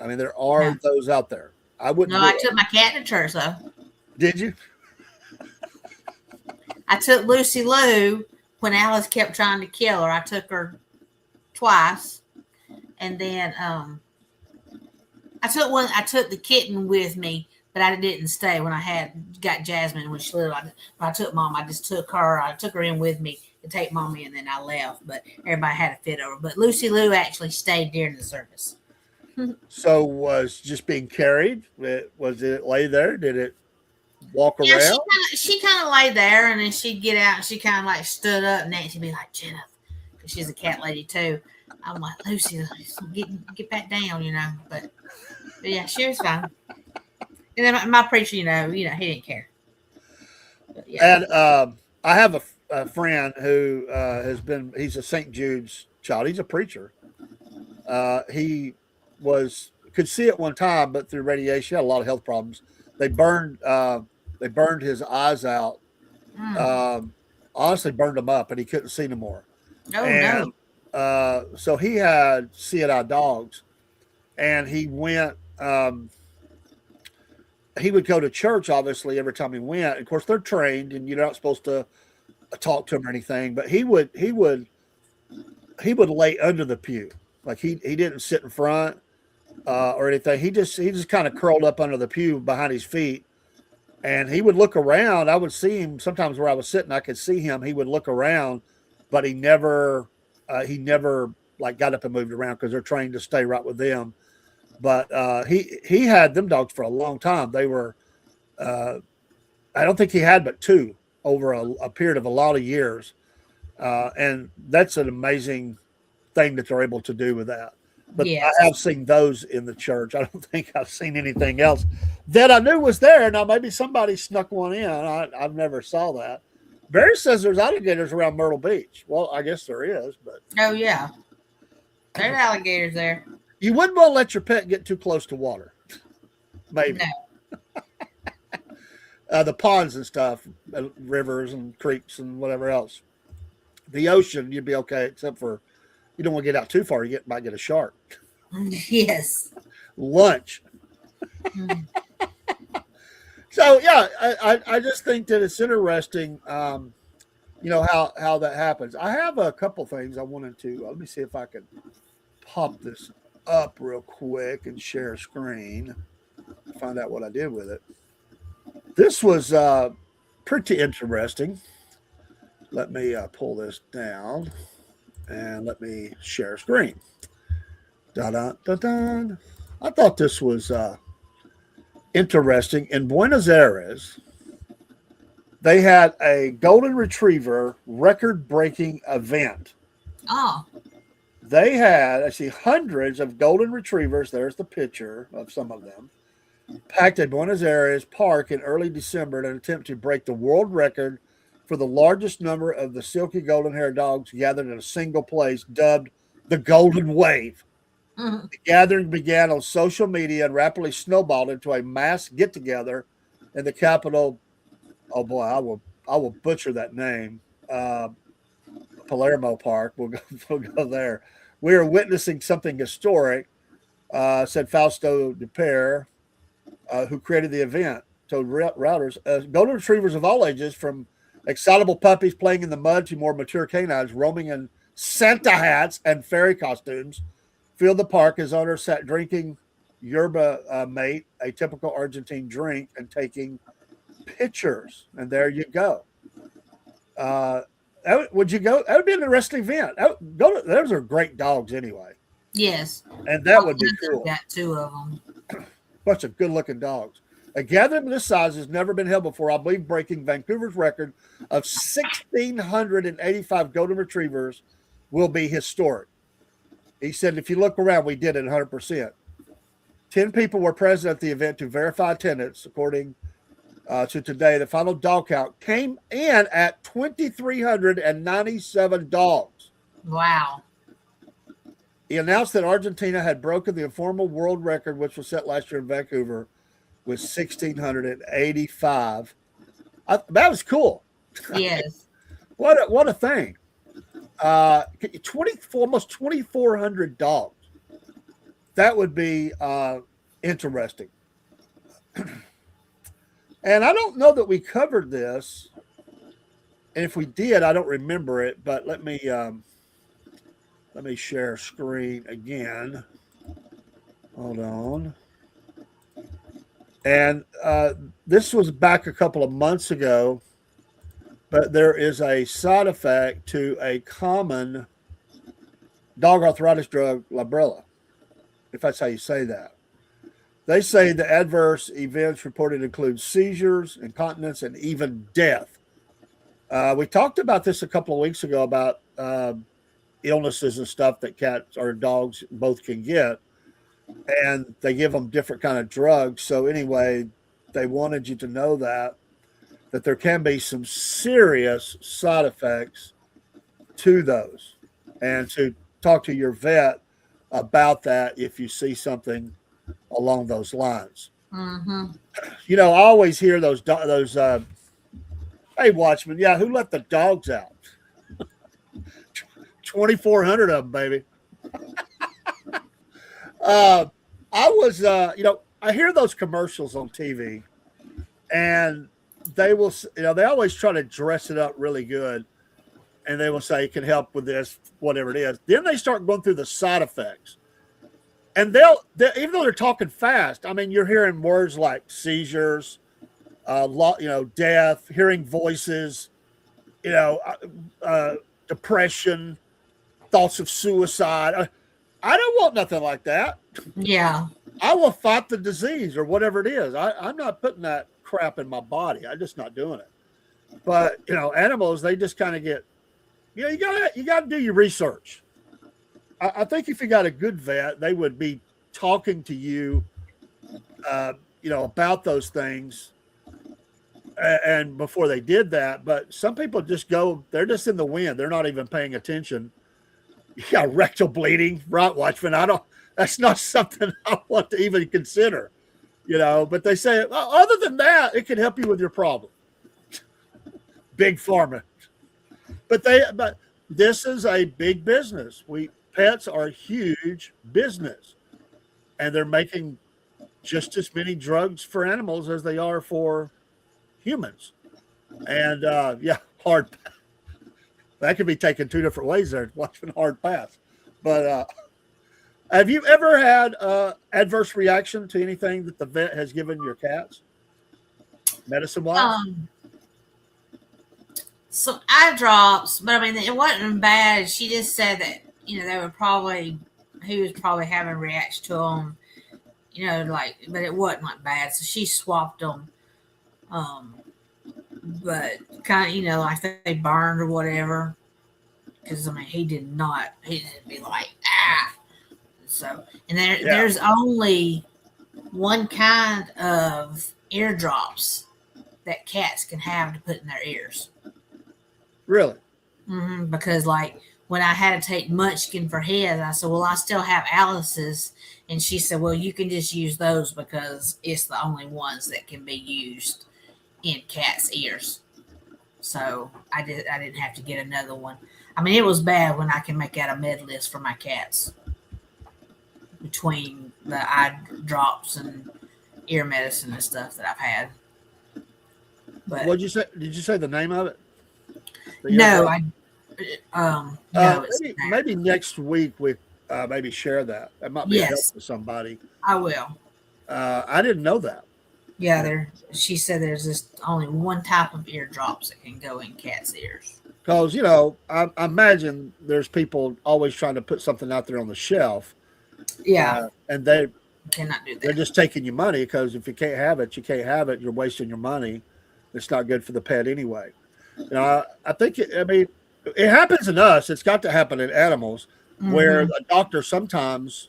I mean, there are those out there. I wouldn't. No, I took my cat to church though. Did you? I took Lucy Lou when Alice kept trying to kill her. I took her twice, and then I took the kitten with me, but I didn't stay when I got Jasmine when she was little. I took Mom. I just took her. I took her in with me to take Mommy, and then I left. But everybody had a fit over. But Lucy Lou actually stayed during the service. So was just being carried? Was it lay there? Did it walk around? She kind of lay there, and then she'd get out, and she kind of like stood up, and Nancy'd be like, Jenna, because she's a cat lady too. I'm like, Lucy, get back down, But yeah, she was fine. And then my preacher, he didn't care. But, yeah. And I have a friend who he's a St. Jude's child. He's a preacher. He could see it one time, but through radiation, he had a lot of health problems. They burned his eyes out. Honestly, burned them up, and he couldn't see no more. Oh, no. So he had CNI dogs, and he went. He would go to church, obviously, every time he went. Of course, they're trained, and you're not supposed to talk to him or anything. But he would lay under the pew, like he didn't sit in front or anything. He just kind of curled up under the pew behind his feet, and he would look around. I would see him sometimes where I was sitting. I could see him. He would look around, but he never like got up and moved around because they're trained to stay right with them. But he had them dogs for a long time. They were, I don't think he had but 2 over a period of a lot of years. And that's an amazing thing that they're able to do with that. But Yes. I have seen those in the church. I don't think I've seen anything else that I knew was there. Now, maybe somebody snuck one in. I've never saw that. Barry says there's alligators around Myrtle Beach. Well, I guess there is, but Oh yeah, there's alligators there. you wouldn't want to let your pet get too close to water. Maybe. No. The ponds and stuff, rivers and creeks and whatever else. The ocean, you'd be okay, except for you don't want to get out too far. You might get a shark. Yes. Lunch. So yeah, I just think that it's interesting, how that happens. I have a couple things I wanted to. Let me see if I can pop this up real quick and share screen. Find out what I did with it. This was pretty interesting. Let me pull this down and let me share screen. Da-da-da-da. I thought this was interesting. In Buenos Aires, they had a golden retriever record-breaking event. Oh. They had, I see, hundreds of golden retrievers. There's the picture of some of them. Packed at Buenos Aires Park in early December in an attempt to break the world record for the largest number of the silky golden hair dogs gathered in a single place, dubbed the Golden Wave. Mm-hmm. The gathering began on social media and rapidly snowballed into a mass get-together in the capital. Oh boy, I will butcher that name. Palermo Park. We'll go there. We are witnessing something historic, said Fausto Duper, who created the event. Told Routers, golden retrievers of all ages, from excitable puppies playing in the mud to more mature canines roaming in Santa hats and fairy costumes, filled the park as owners sat drinking yerba mate, a typical Argentine drink, and taking pictures. And there you go. Would you go? That would be an interesting event. Those are great dogs anyway. Yes. And that would be cool. Got two of them. Bunch of good-looking dogs. A gathering of this size has never been held before, I believe, breaking Vancouver's record of 1,685 golden retrievers will be historic. He said, if you look around, we did it 100%. 10 people were present at the event to verify attendance. According to today, the final dog count came in at 2,397 dogs. Wow. He announced that Argentina had broken the informal world record, which was set last year in Vancouver, with 1,685. That was cool. Yes. What a thing. Almost 2,400 dogs. That would be interesting. And I don't know that we covered this. And if we did, I don't remember it. But let me share screen again. Hold on. And this was back a couple of months ago, but there is a side effect to a common dog arthritis drug, Librela, if that's how you say that. They say the adverse events reported include seizures, incontinence, and even death. We talked about this a couple of weeks ago about illnesses and stuff that cats or dogs both can get. And they give them different kind of drugs. So anyway, they wanted you to know that there can be some serious side effects to those, and to talk to your vet about that if you see something along those lines. Mm-hmm. You know, I always hear those hey, Watchman, yeah, who let the dogs out? 2,400 of them, baby. I hear those commercials on TV, and they will, they always try to dress it up really good, and they will say it can help with this, whatever it is. Then they start going through the side effects, and they'll even though they're talking fast, I mean, you're hearing words like seizures, death, hearing voices, depression, thoughts of suicide. I don't want nothing like that. Yeah. I will fight the disease or whatever it is. I'm not putting that crap in my body. I'm just not doing it. But, animals, they just kind of get, you gotta do your research. I think if you got a good vet, they would be talking to you, about those things. And before they did that, but some people just go, they're just in the wind. They're not even paying attention. Yeah, rectal bleeding, right, Watchman? That's not something I want to even consider, but they say, well, other than that, it can help you with your problem. Big pharma. But this is a big business. Pets are a huge business, and they're making just as many drugs for animals as they are for humans. And hard. That could be taken two different ways there. Watching hard pass. But have you ever had adverse reaction to anything that the vet has given your cats, medicine wise? Some eye drops, but I mean it wasn't bad. She just said that he was probably having a reaction to them, but it wasn't like bad. So she swapped them, but kind of like they burned or whatever. Because I mean he didn't be like So and there's only one kind of eardrops that cats can have to put in their ears. Really? Mm-hmm, because like when I had to take Munchkin for his, I said, well, I still have Alice's. And she said, well, you can just use those because it's the only ones that can be used in cats' ears. So I didn't have to get another one. I mean, it was bad when I can make out a med list for my cats between the eye drops and ear medicine and stuff that I've had. But what'd you say? Did you say the name of it? No, maybe next week we maybe share that. That might be a help to somebody. I will. I didn't know that. Yeah, she said there's just only one type of eardrops that can go in cats' ears. Because I imagine there's people always trying to put something out there on the shelf. Yeah, and they cannot do that. They're just taking your money because if you can't have it, you can't have it. You're wasting your money. It's not good for the pet anyway. I think it happens in us. It's got to happen in animals, where a doctor sometimes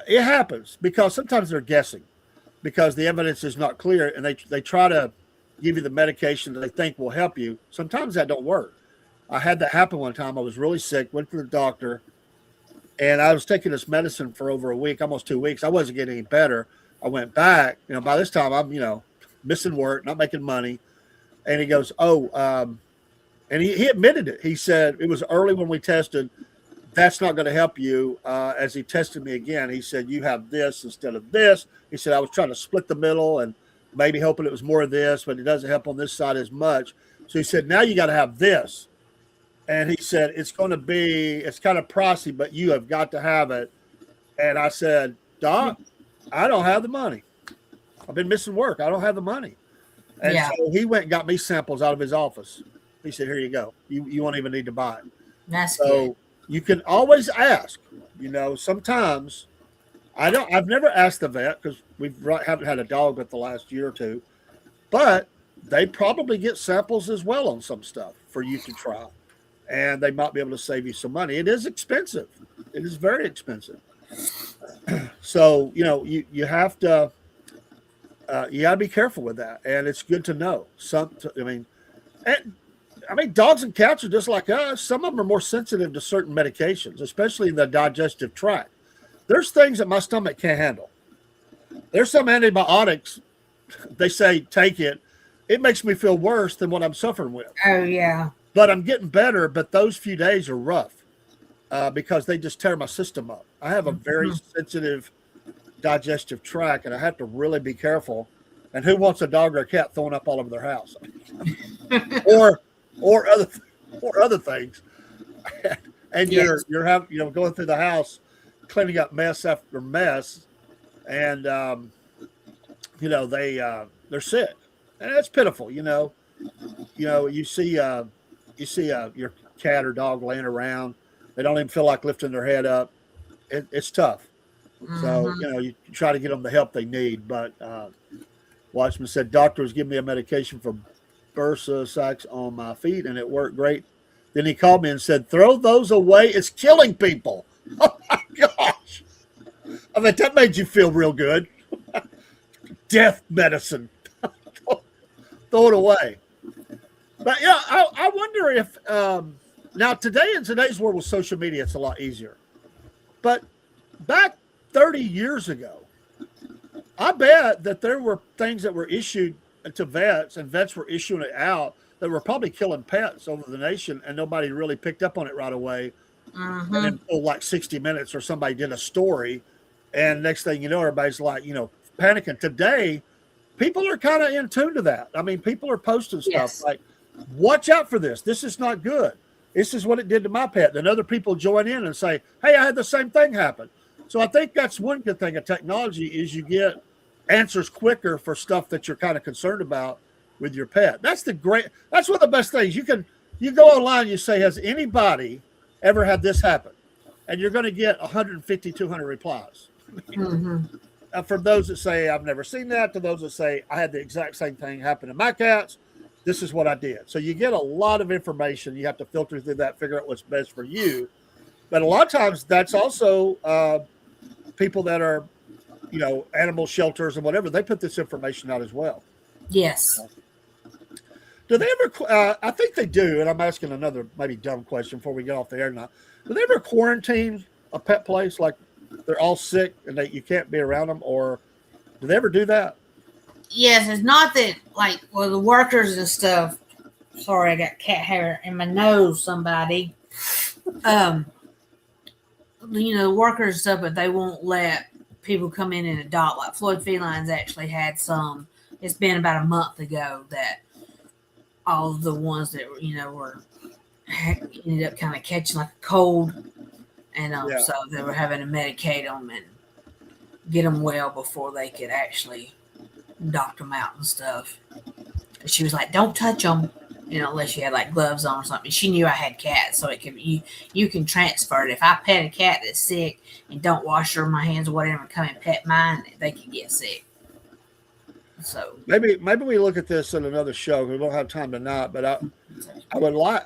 it happens because sometimes they're guessing because the evidence is not clear, and they try to give you the medication that they think will help you. Sometimes that don't work. I had that happen one time. I was really sick, went to the doctor, and I was taking this medicine for over a week, almost 2 weeks. I wasn't getting any better. I went back. By this time I'm missing work, not making money. And he goes, and he admitted it. He said it was early when we tested. That's not going to help you. As he tested me again, he said, you have this instead of this. He said, I was trying to split the middle and maybe hoping it was more of this, but it doesn't help on this side as much. So he said, now you got to have this. And he said, it's kind of pricey, but you have got to have it. And I said, Doc, I don't have the money. I've been missing work. I don't have the money. And so he went and got me samples out of his office. He said, here you go. You won't even need to buy it. That's good. You can always ask. Sometimes I've never asked the vet because we haven't had a dog with the last year or two, but they probably get samples as well on some stuff for you to try, and they might be able to save you some money. It is expensive. It is very expensive. So you have to. You got to be careful with that, and it's good to know. Dogs and cats are just like us. Some of them are more sensitive to certain medications, especially in the digestive tract. There's things that my stomach can't handle. There's some antibiotics. They say take it. It makes me feel worse than what I'm suffering with. Oh yeah. But I'm getting better. But those few days are rough because they just tear my system up. I have a very sensitive digestive tract, and I have to really be careful. And who wants a dog or a cat throwing up all over their house, or other things? And you're going through the house, cleaning up mess after mess, and they're sick, and it's pitiful. You see your cat or dog laying around, they don't even feel like lifting their head up. It's tough. So, you try to get them the help they need. But Watchman said, doctors give me a medication for bursa sacs on my feet, and it worked great Then he called me and said, "Throw those away. It's killing people." Oh my gosh! I mean, that made you feel real good. Death medicine. Throw it away. But yeah, I wonder if now today in today's world with social media, it's a lot easier. But back 30 years ago, I bet that there were things that were issued to vets, and vets were issuing it out that were probably killing pets over the nation, and nobody really picked up on it right away. And then like 60 Minutes or somebody did a story, and next thing you know, everybody's like, panicking. Today, people are kind of in tune to that. I mean, people are posting stuff like, "Watch out for this. This is not good. This is what it did to my pet." Then other people join in and say, "Hey, I had the same thing happen." So I think that's one good thing of technology is you get answers quicker for stuff that you're kind of concerned about with your pet. That's one of the best things. You go online, you say, "Has anybody ever had this happen?" And you're going to get 150, 200 replies. For those that say, "I've never seen that," to those that say, "I had the exact same thing happen to my cats. This is what I did." So you get a lot of information. You have to filter through that, figure out what's best for you. But a lot of times that's also people that are, animal shelters and whatever. They put this information out as well. Yes. Do they ever, I think they do, and I'm asking another maybe dumb question before we get off the air now. Do they ever quarantine a pet place, like they're all sick and you can't be around them, or do they ever do that? Yes, it's not that, the workers and stuff. Sorry, I got cat hair in my nose, somebody. The workers and stuff, but they won't let people come in and adopt. Like Floyd Felines actually had some. It's been about a month ago that all of the ones that ended up kind of catching like a cold, and so they were having to medicate them and get them well before they could actually knock them out and stuff. She was like, "Don't touch them, unless you had like gloves on or something." She knew I had cats, so it could you can transfer it. If I pet a cat that's sick and don't wash my hands or whatever and come and pet mine, they could get sick. So maybe we look at this in another show. We don't have time tonight, but I would like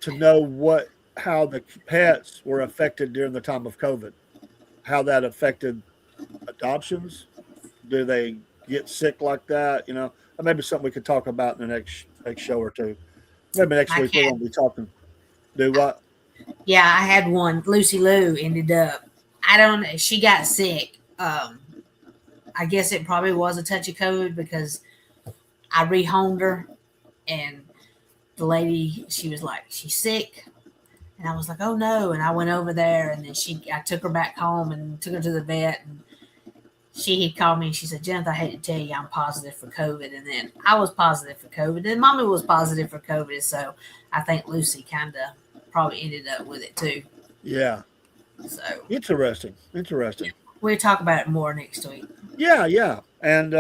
to know how the pets were affected during the time of COVID, how that affected adoptions. Do they get sick like that? Maybe something we could talk about in the next show or two. Maybe next week we're going to be talking. Do what? Yeah, I had one. Lucy Lou ended up. I don't know. She got sick. I guess it probably was a touch of COVID because I rehomed her, and the lady, she was like, "She's sick," and I was like, "Oh no!" And I went over there, and then I took her back home and took her to the vet, and she had called me and she said, "Jennifer, I hate to tell you, I'm positive for COVID." And then I was positive for COVID, and Mommy was positive for COVID. So I think Lucy kind of probably ended up with it too. Yeah. So interesting. We'll talk about it more next week. Yeah. And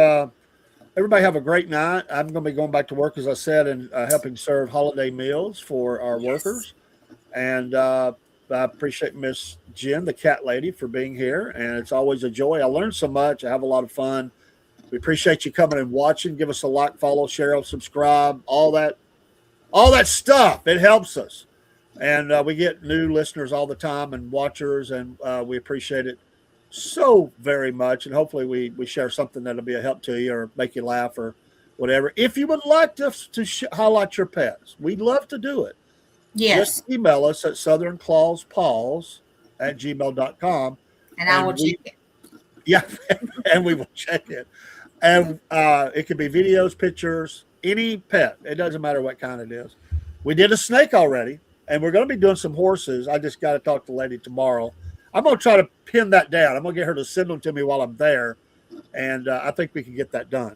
everybody have a great night. I'm going to be going back to work, as I said, and helping serve holiday meals for our workers. And I appreciate Miss Jen, the cat lady, for being here. And it's always a joy. I learned so much. I have a lot of fun. We appreciate you coming and watching. Give us a like, follow, share, subscribe, all that stuff. It helps us. And we get new listeners all the time and watchers, and we appreciate it so very much. And hopefully we share something that'll be a help to you or make you laugh or whatever. If you would like to highlight your pets, we'd love to do it. Yes. Just email us at southernClawsPaws@gmail.com. And I will check it. Yeah, and we will check it. And it could be videos, pictures, any pet. It doesn't matter what kind it is. We did a snake already, and we're going to be doing some horses. I just got to talk to the lady tomorrow. I'm going to try to pin that down. I'm going to get her to send them to me while I'm there, and I think we can get that done.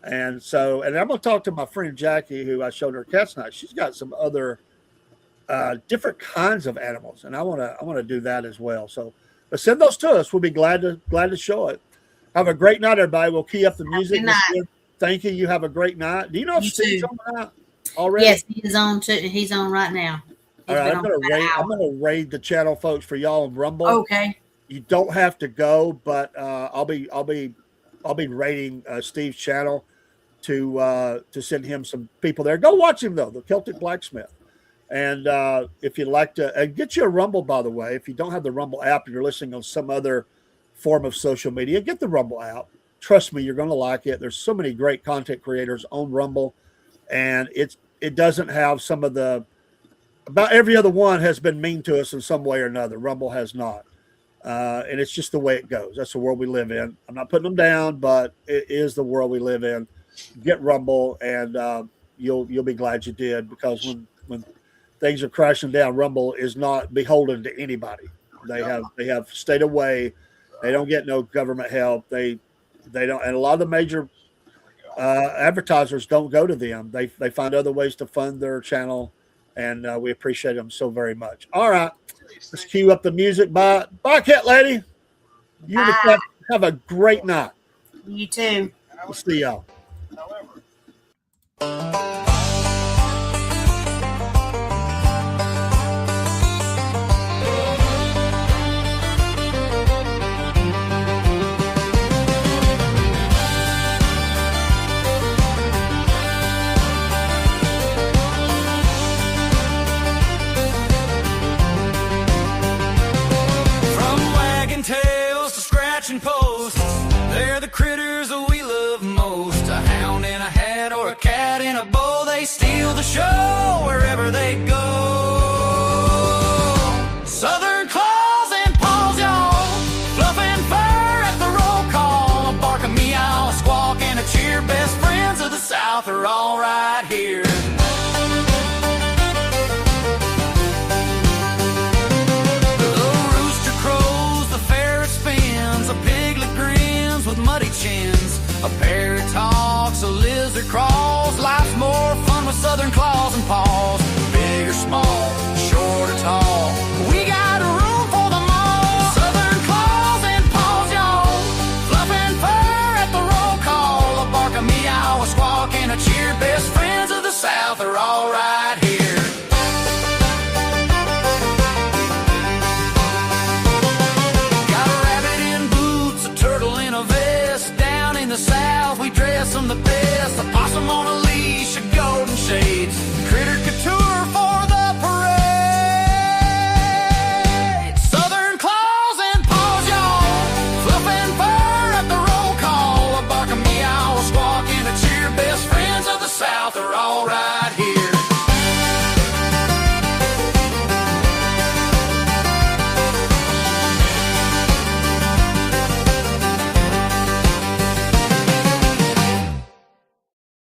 And I'm going to talk to my friend Jackie, who I showed her cats night. She's got some other different kinds of animals, and I want to do that as well. So, but send those to us. We'll be glad to show it. Have a great night, everybody. We'll key up the music. Thank you. You have a great night. Do you know if Steve's on tonight already? Yes, he's on too. He's on right now. All right, I'm gonna raid the channel, folks, for y'all on Rumble. Okay. You don't have to go, but I'll be raiding Steve's channel to send him some people there. Go watch him though, the Celtic Blacksmith. And if you'd like to, and get you a Rumble, by the way, if you don't have the Rumble app and you're listening on some other form of social media, get the Rumble app. Trust me, you're going to like it. There's so many great content creators on Rumble, and it doesn't have some of the, about every other one has been mean to us in some way or another. Rumble has not. And it's just the way it goes. That's the world we live in. I'm not putting them down, but it is the world we live in. Get Rumble, and you'll be glad you did, because when things are crashing down, Rumble is not beholden to anybody. They have stayed away. They don't get no government help. They don't, and a lot of the major advertisers don't go to them. They find other ways to fund their channel, and we appreciate them so very much. All right, let's cue up the music. Bye, Cat Lady. You and the cat have a great night. You too. We'll see y'all. Posts, they're the critters that we love most. A hound in a hat or a cat in a bow, they steal the show wherever they go. Southern claws and paws, y'all, fluff and fur at the roll call. A bark, a meow, a squawk, and a cheer. Best friends of the South are all right here. Muddy chins, a parrot talks, a lizard crawls. Life's more fun with Southern claws and paws. Big or small, short or tall, we got room for them all. Southern claws and paws, y'all, fluff and fur at the roll call. A bark, a meow, a squawk, and a cheer. Best friends of the South are all right here. South, we dress them the best. A possum on a leash, a golden shades, critter couture for the parade. Southern claws and paws, y'all, fluff and fur at the roll call. A bark, a meow, a squawk, and a cheer. Best friends of the South are all right here.